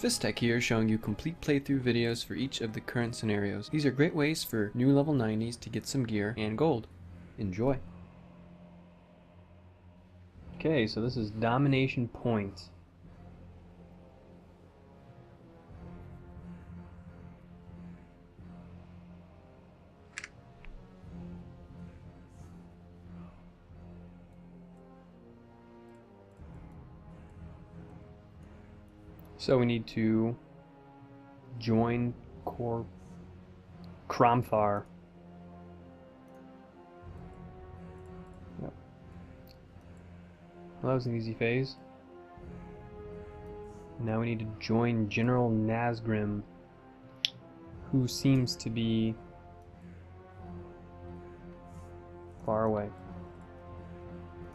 Tech here, showing you complete playthrough videos for each of the current scenarios. These are great ways for new level 90s to get some gear and gold. Enjoy! Okay, so this is Domination Point. So we need to join Kromthar. Yep. Well, that was an easy phase. Now we need to join General Nazgrim, who seems to be far away.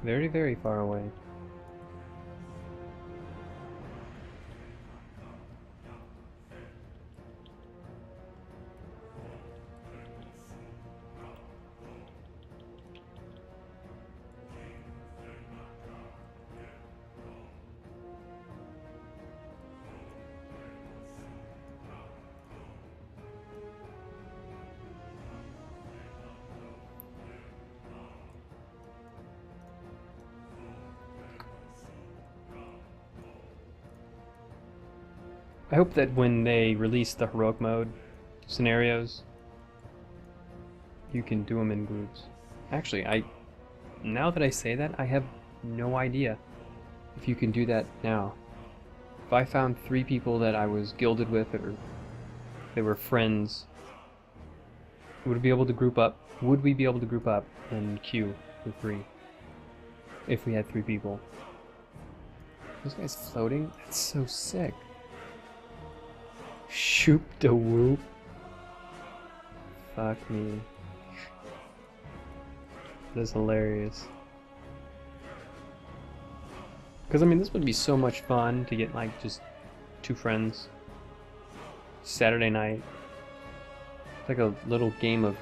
Very, very far away. I hope that when they release the heroic mode scenarios, you can do them in groups. Actually, now that I say that, I have no idea if you can do that now. If I found 3 people that I was guilded with, or they were friends, would we be able to group up? Would we be able to group up and queue for 3 if we had 3 people? This guy's floating? That's so sick. Shoop da whoop. Fuck me. That is hilarious. Because I mean, this would be so much fun to get like just 2 friends. Saturday night. It's like a little game of...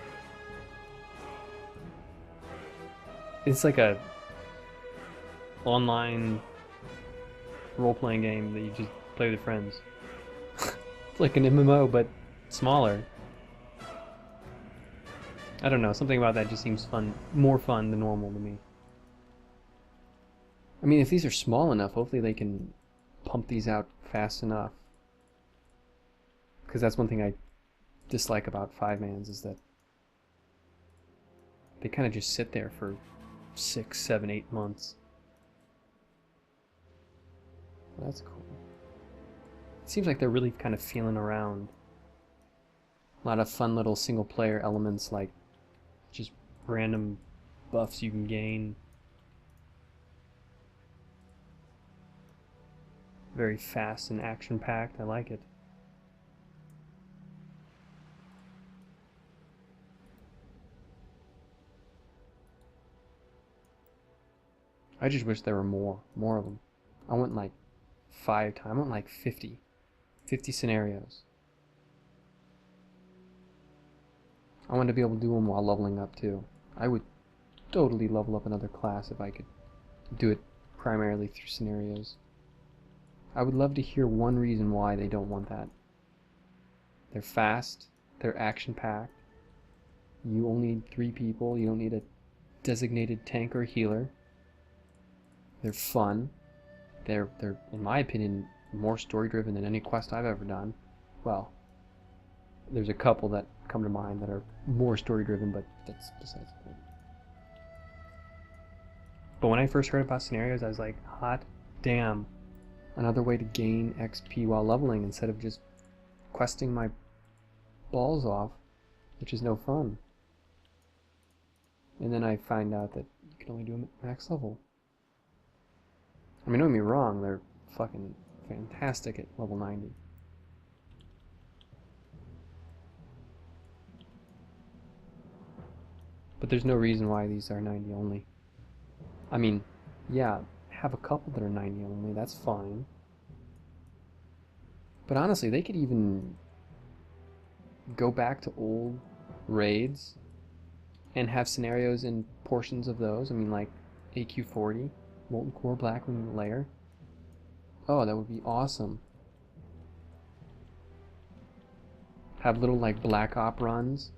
It's like a online role-playing game that you just play with your friends. It's like an MMO, but smaller. I don't know, something about that just seems fun, more fun than normal to me. I mean, if these are small enough, hopefully they can pump these out fast enough. Because that's one thing I dislike about 5-mans, is that they kind of just sit there for 6, 7, 8 months. Well, that's cool. It seems like they're really kind of feeling around. A lot of fun little single player elements, like just random buffs you can gain. Very fast and action packed. I like it. I just wish there were more of them. I want like 5 times. I want like 50 scenarios. I want to be able to do them while leveling up too. I would totally level up another class if I could do it primarily through scenarios. I would love to hear one reason why they don't want that. They're fast, they're action-packed, you only need 3 people, you don't need a designated tank or healer. They're fun. They're, in my opinion, more story-driven than any quest I've ever done. Well, there's a couple that come to mind that are more story-driven, but that's besides the point. But when I first heard about scenarios, I was like, hot damn. Another way to gain XP while leveling instead of just questing my balls off, which is no fun. And then I find out that you can only do them at max level. I mean, don't get me wrong, they're fucking fantastic at level 90. But there's no reason why these are 90 only. I mean, yeah, have a couple that are 90 only, that's fine. But honestly, they could even go back to old raids and have scenarios in portions of those. I mean, like AQ40, Molten Core Blackwing Lair. Oh, that would be awesome. have little like black op runs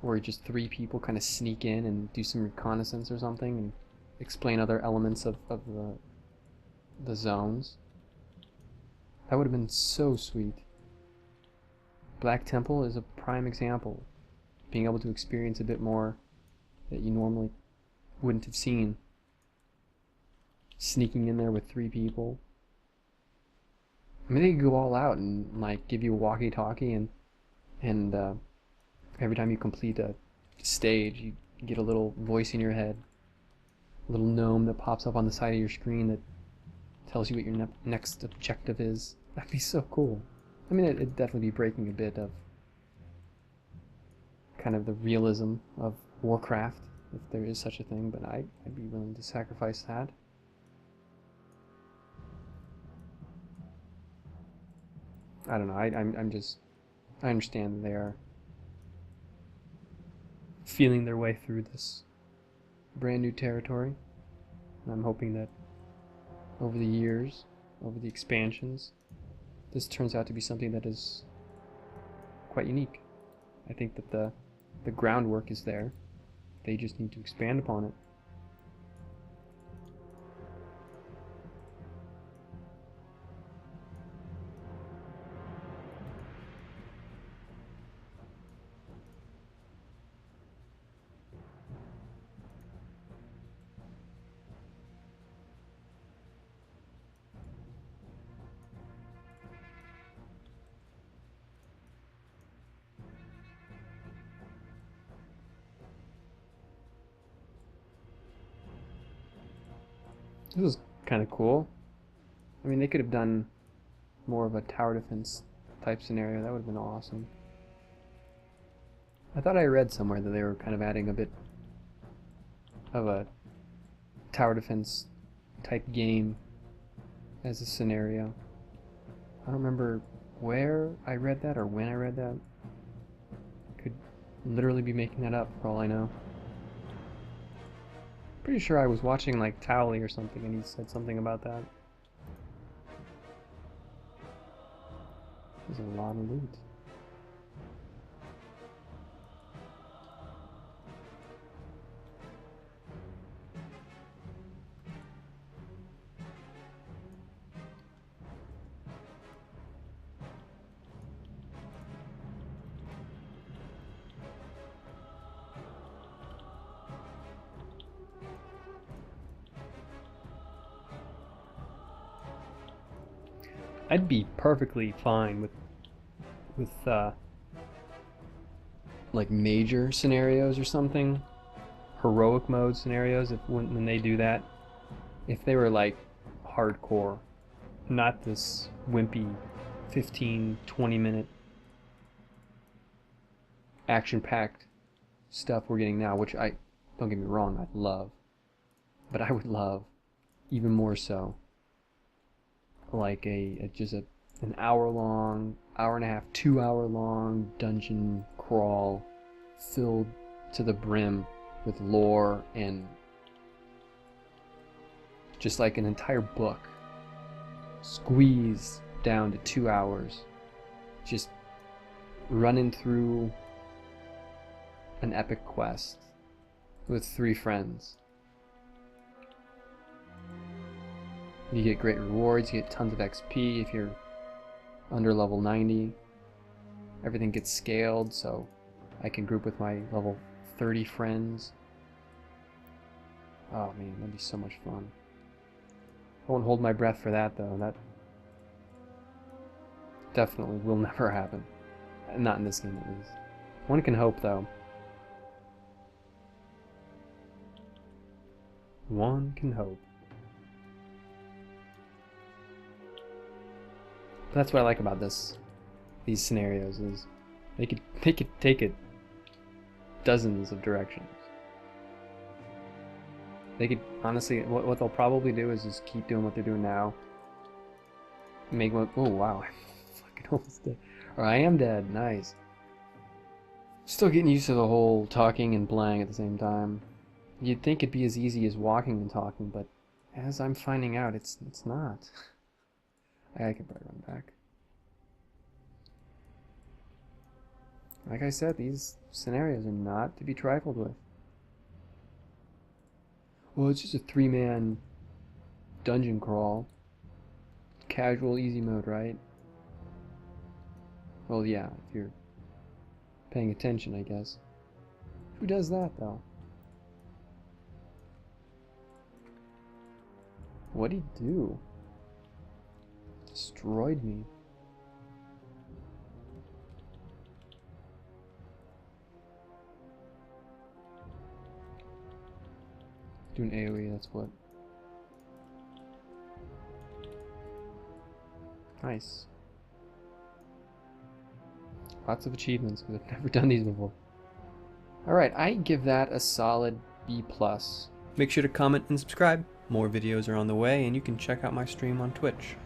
where just 3 people kind of sneak in and do some reconnaissance or something and explain other elements of the zones. That would have been so sweet. Black Temple is a prime example. Being able to experience a bit more that you normally wouldn't have seen. Sneaking in there with 3 people. I mean, they could go all out and like give you a walkie-talkie and every time you complete a stage, you get a little voice in your head, a little gnome that pops up on the side of your screen that tells you what your next objective is. That'd be so cool. I mean, it'd definitely be breaking a bit of kind of the realism of Warcraft, if there is such a thing, but I'd be willing to sacrifice that. I don't know, I understand that they are feeling their way through this brand new territory. And I'm hoping that over the years, over the expansions, this turns out to be something that is quite unique. I think that the groundwork is there. They just need to expand upon it. This is kind of cool. I mean, they could have done more of a tower defense type scenario. That would have been awesome. I thought I read somewhere that they were kind of adding a bit of a tower defense type game as a scenario. I don't remember where I read that or when I read that. I could literally be making that up for all I know. Pretty sure I was watching like Towley or something and he said something about that. There's a lot of loot. I'd be perfectly fine with like major scenarios or something, heroic mode scenarios. If when they do that, if they were like hardcore, not this wimpy 15-20 minute action-packed stuff we're getting now, which I don't get me wrong, I love, but I would love even more so like just an hour long, hour and a half, 2 hour long dungeon crawl filled to the brim with lore and just like an entire book squeezed down to 2 hours, just running through an epic quest with 3 friends. You get great rewards, you get tons of XP if you're under level 90. Everything gets scaled, so I can group with my level 30 friends. Oh man, that'd be so much fun. I won't hold my breath for that though. That definitely will never happen. Not in this game at least. One can hope though. One can hope. That's what I like about these scenarios is they could take it dozens of directions. They could honestly, what they'll probably do is just keep doing what they're doing now. Make one. Oh wow, I'm fucking almost dead. Or I am dead. Nice. Still getting used to the whole talking and playing at the same time. You'd think it'd be as easy as walking and talking, but as I'm finding out, it's not. I could probably run back. Like I said, these scenarios are not to be trifled with. Well, it's just a 3-man dungeon crawl. Casual, easy mode, right? Well, yeah, if you're paying attention, I guess. Who does that, though? What'd he do? Destroyed me. Doing AoE, that's what. Nice. Lots of achievements, because I've never done these before. Alright, I give that a solid B+. Make sure to comment and subscribe. More videos are on the way, and you can check out my stream on Twitch.